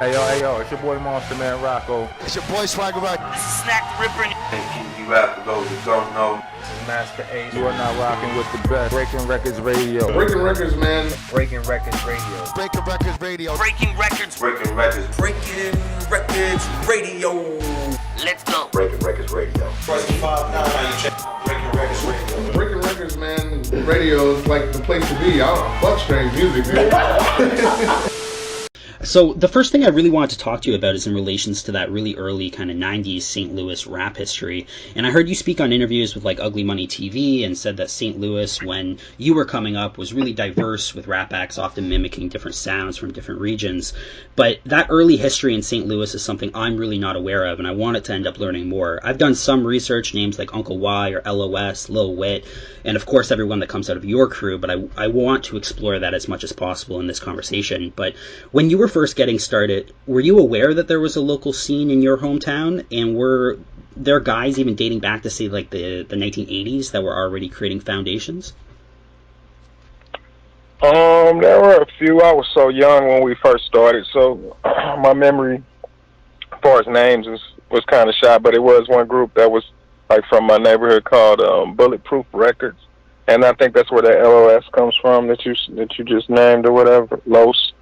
Hey yo, it's your boy Monster Man Rocco. It's your boy Swagger Rock. This is Snack the Ripper. And you rap for those who don't know. This is Master Ace. You are now rocking with the best. Breaking Records Radio. Breaking Records, man. Breaking Records Radio. Breaking Records Radio. Breaking Records. Breaking Records. Breaking Records Radio. Let's go. Breaking Records Radio. Press 5 now. How you check Breaking Records Radio. Breaking Records, man. Radio is like the place to be. I don't fuck strange music, dude. So the first thing I really wanted to talk to you about is in relations to that really early kind of 90s St. Louis rap history. And I heard you speak on interviews with like Ugly Money TV and said that St. Louis, when you were coming up, was really diverse with rap acts often mimicking different sounds from different regions. But that early history in St. Louis is something I'm really not aware of, and I wanted to end up learning more. I've done some research, names like Uncle Y or LOS, Lil Wit, and of course everyone that comes out of your crew, but I want to explore that as much as possible in this conversation. But when you were first getting started, were you aware that there was a local scene in your hometown, and were there guys even dating back to say like the 1980s that were already creating foundations? There were a few. I was so young when we first started, so my memory as far as names was kind of shy, but it was one group that was like from my neighborhood called Bulletproof Records, and I think that's where that LOS comes from that you just named or whatever, Los.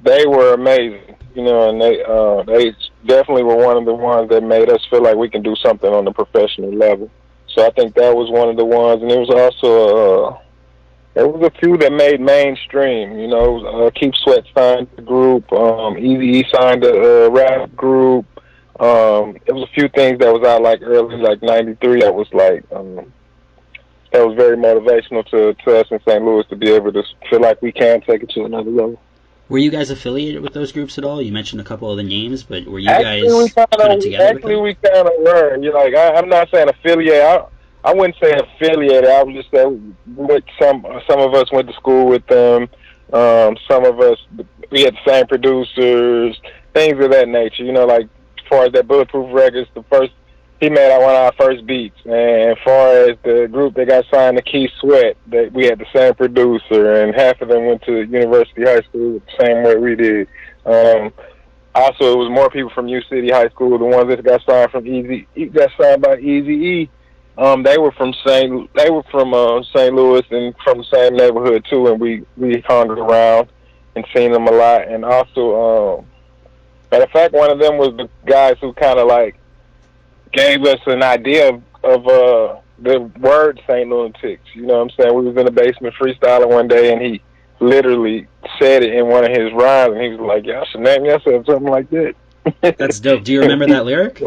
They were amazing, you know, and they definitely were one of the ones that made us feel like we can do something on the professional level. So I think that was one of the ones, and it was also there was a few that made mainstream, you know. Keep Sweat signed the group, Eazy-E signed a rap group. It was a few things that was out like early, like '93. That was like that was very motivational to us in St. Louis to be able to feel like we can take it to another level. Were you guys affiliated with those groups at all? You mentioned a couple of the names, but were you Actually, guys putting together? Actually, we kind of were. You know, like I'm not saying affiliate. I wouldn't say affiliated. I would just say with some of us went to school with them. Some of us, we had the same producers, things of that nature. You know, like as far as that Bulletproof Records, he made one of our first beats. And as far as the group that got signed to Keith Sweat, that we had the same producer, and half of them went to University High School the same way we did. Also, it was more people from U City High School. The ones that got signed by Eazy-E. They were from St. Louis and from the same neighborhood too, and we hung around and seen them a lot. And also, matter of fact, one of them was the guys who kind of like gave us an idea of the word St. Lunatics. You know what I'm saying? We was in the basement freestyling one day, and he literally said it in one of his rhymes, and he was like, "Y'all should name yourself something like that." That's dope. Do you remember that lyric?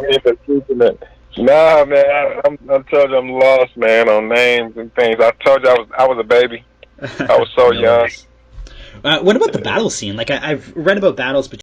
Nah, man. I told you I'm lost, man, on names and things. I told you I was a baby. I was so young. What about the battle scene? Like I've read about battles between